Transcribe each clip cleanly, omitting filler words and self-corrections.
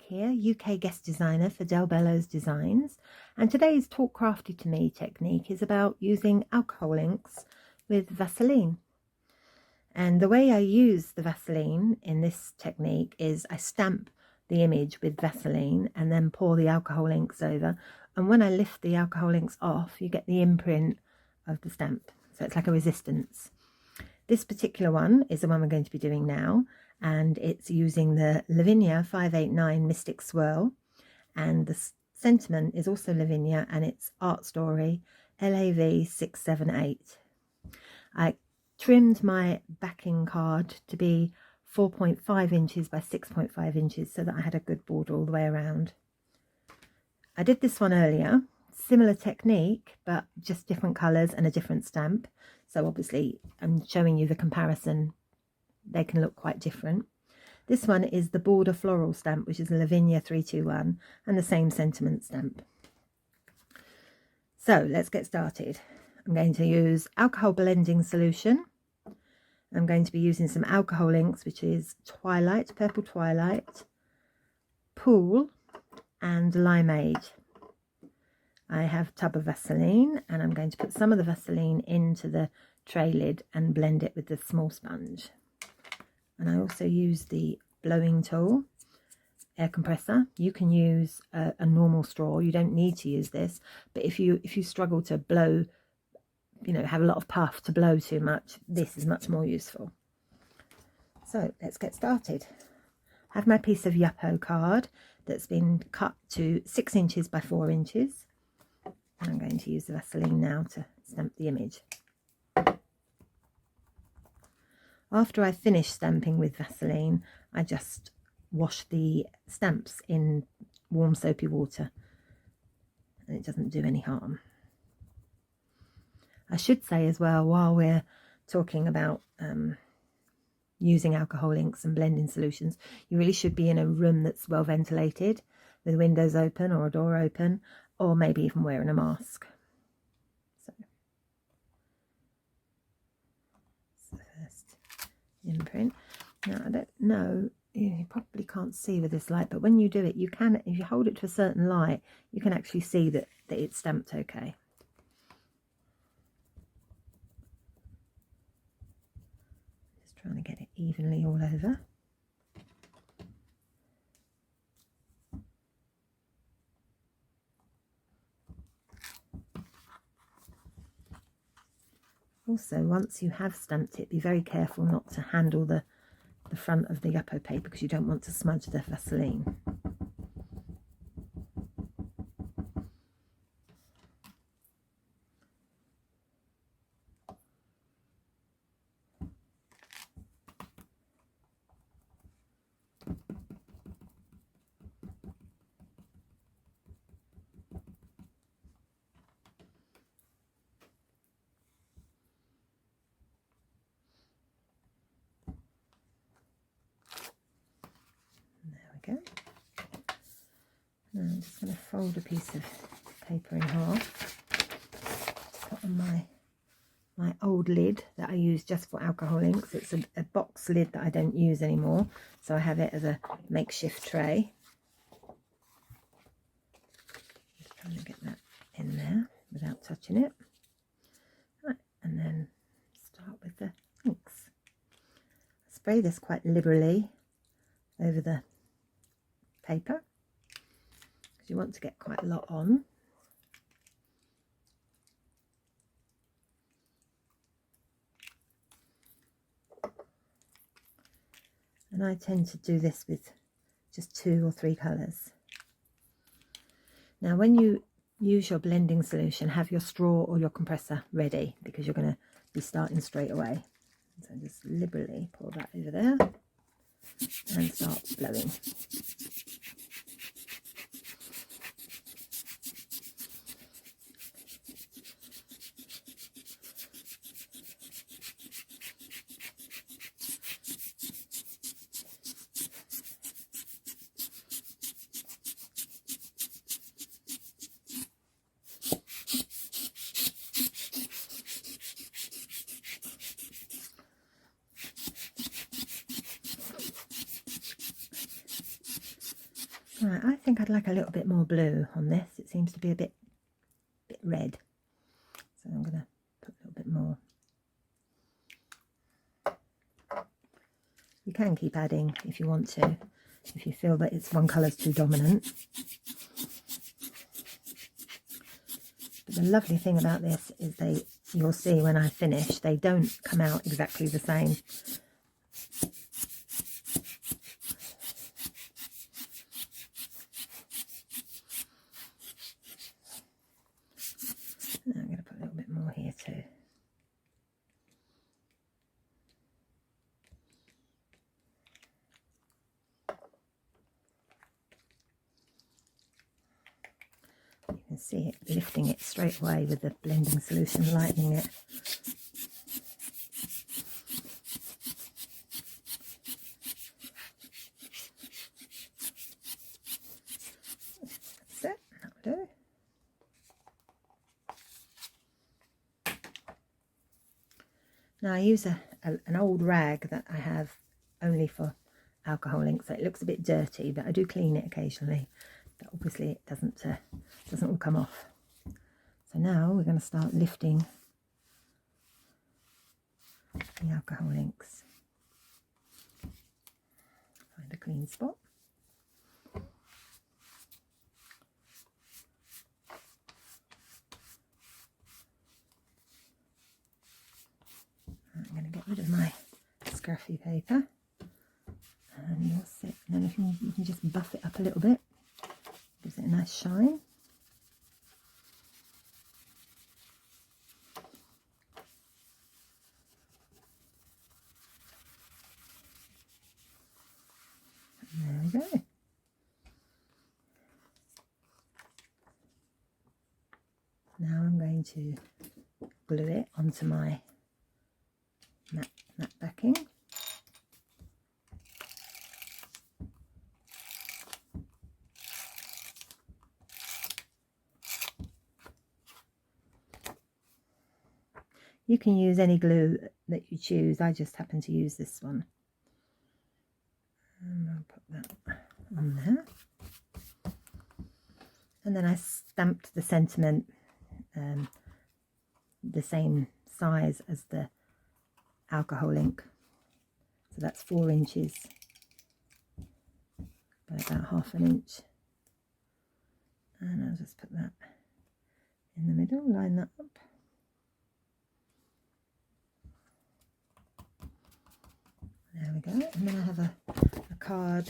Here, UK guest designer for Bello's Designs, and today's Talk Crafty to Me technique is about using alcohol inks with Vaseline. And the way I use the Vaseline in this technique is I stamp the image with Vaseline and then pour the alcohol inks over, and when I lift the alcohol inks off you get the imprint of the stamp, so it's like a resistance. This particular one is the one we're going to be doing now, and it's using the Lavinia 589 Mystic Swirl, and the sentiment is also Lavinia and it's Art Story LAV 678. I trimmed my backing card to be 4.5 inches by 6.5 inches so that I had a good border all the way around. I did this one earlier, similar technique but just different colours and a different stamp, so obviously I'm showing you the comparison. They can look quite different. This one is the border floral stamp, which is a Lavinia 321, and the same sentiment stamp. So let's get started. I'm going to use alcohol blending solution. I'm going to be using some alcohol inks, which is Twilight, Purple Twilight, Pool, and Limeade. I have a tub of Vaseline, and I'm going to put some of the Vaseline into the tray lid and blend it with the small sponge. And I also use the blowing tool, air compressor. You can use a normal straw. You don't need to use this, but if you struggle to blow, you know, have a lot of puff to blow too much, this is much more useful. So let's get started. I have my piece of Yupo card that's been cut to 6 inches by 4 inches, and I'm going to use the Vaseline now to stamp the image. After I finish stamping with Vaseline, I just wash the stamps in warm soapy water, and it doesn't do any harm. I should say as well, while we're talking about using alcohol inks and blending solutions, you really should be in a room that's well ventilated, with windows open or a door open, or maybe even wearing a mask. So, that's the first imprint. Now I don't know, you probably can't see with this light, but when you do it, you can, if you hold it to a certain light, you can actually see that it's stamped okay. Just trying to get it evenly all over. Also, once you have stamped it, be very careful not to handle the front of the Yupo paper, because you don't want to smudge the Vaseline. Go. Now I'm just going to fold a piece of paper in half, put on my old lid that I use just for alcohol inks. It's a box lid that I don't use anymore, so I have it as a makeshift tray. Just trying to get that in there without touching it. Right, and then start with the inks. I spray this quite liberally over the paper because you want to get quite a lot on. And I tend to do this with just 2 or 3 colours. Now when you use your blending solution, have your straw or your compressor ready, because you're going to be starting straight away. So just liberally pour that over there and start blowing. think I'd like a little bit more blue on this. It seems to be a bit red. So I'm going to put a little bit more. You can keep adding if you want to, if you feel that it's one colour's too dominant. But the lovely thing about this is you'll see when I finish, they don't come out exactly the same. I'm going to put a little bit more here too. You can see it lifting it straight away with the blending solution, lightening it. That's it, that'll do. Now I use an old rag that I have only for alcohol ink, so it looks a bit dirty, but I do clean it occasionally. But obviously it doesn't all come off. So now we're going to start lifting the alcohol inks. Find a clean spot. I'm going to get rid of my scruffy paper, and you'll see. And then you can just buff it up a little bit. Gives it a nice shine. And there we go. Now I'm going to glue it onto my matte backing. You can use any glue that you choose. I just happen to use this one. And I'll put that on there. And then I stamped the sentiment the same size as the alcohol ink. So that's 4 inches by about ½ inch. And I'll just put that in the middle, line that up. There we go. And then I have a card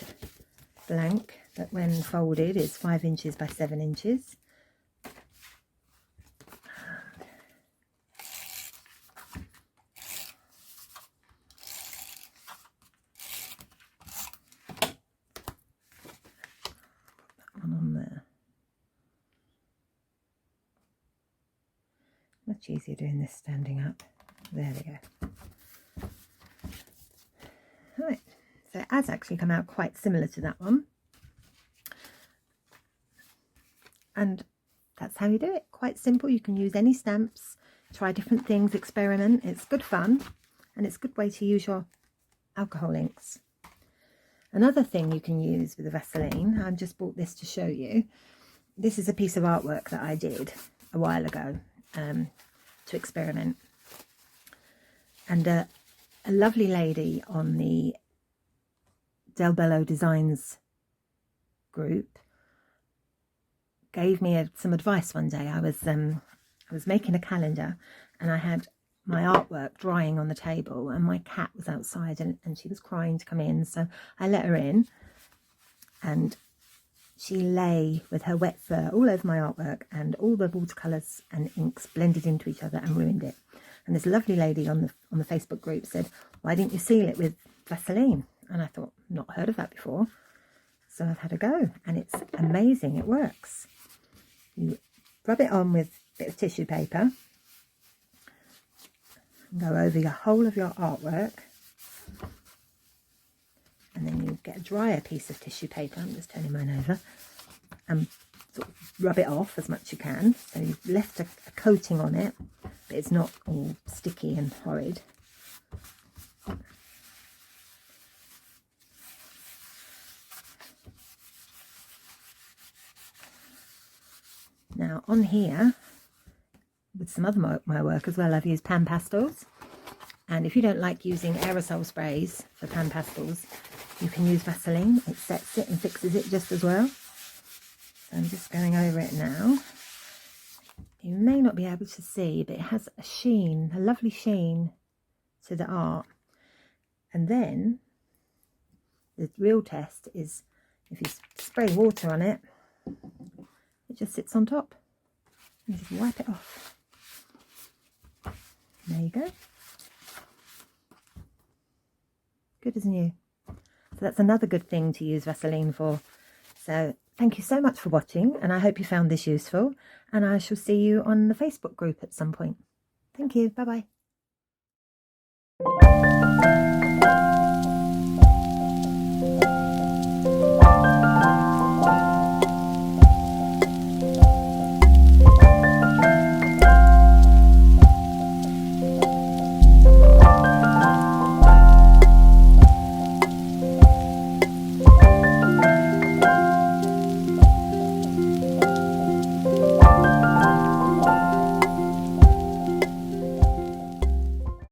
blank that when folded is 5 inches by 7 inches. Put that one on there. Much easier doing this standing up. There we go. Right, so it has actually come out quite similar to that one, and that's how you do it. Quite simple. You can use any stamps, try different things, experiment. It's good fun, and it's a good way to use your alcohol inks. Another thing you can use with the Vaseline, I just bought this to show you. This is a piece of artwork that I did a while ago to experiment, and a lovely lady on the Bello Designs group gave me some advice one day. I was making a calendar, and I had my artwork drying on the table, and my cat was outside, and she was crying to come in, so I let her in, and she lay with her wet fur all over my artwork, and all the watercolours and inks blended into each other and ruined it. And this lovely lady on the Facebook group said, "Why didn't you seal it with Vaseline?" And I thought, not heard of that before. So I've had a go, and it's amazing. It works. You rub it on with a bit of tissue paper, and go over your whole of your artwork, and then you get a drier piece of tissue paper. I'm just turning mine over, and sort of rub it off as much as you can. So you've left a coating on it, but it's not all sticky and horrid. Now on here, with some other my work as well, I've used pan pastels. And if you don't like using aerosol sprays for pan pastels, you can use Vaseline. It sets it and fixes it just as well. So I'm just going over it now. You may not be able to see, but it has a sheen, a lovely sheen to the art. And then the real test is if you spray water on it, it just sits on top. You just wipe it off. There you go. Good as new. So that's another good thing to use Vaseline for. So thank you so much for watching, and I hope you found this useful, and I shall see you on the Facebook group at some point. Thank you. Bye bye.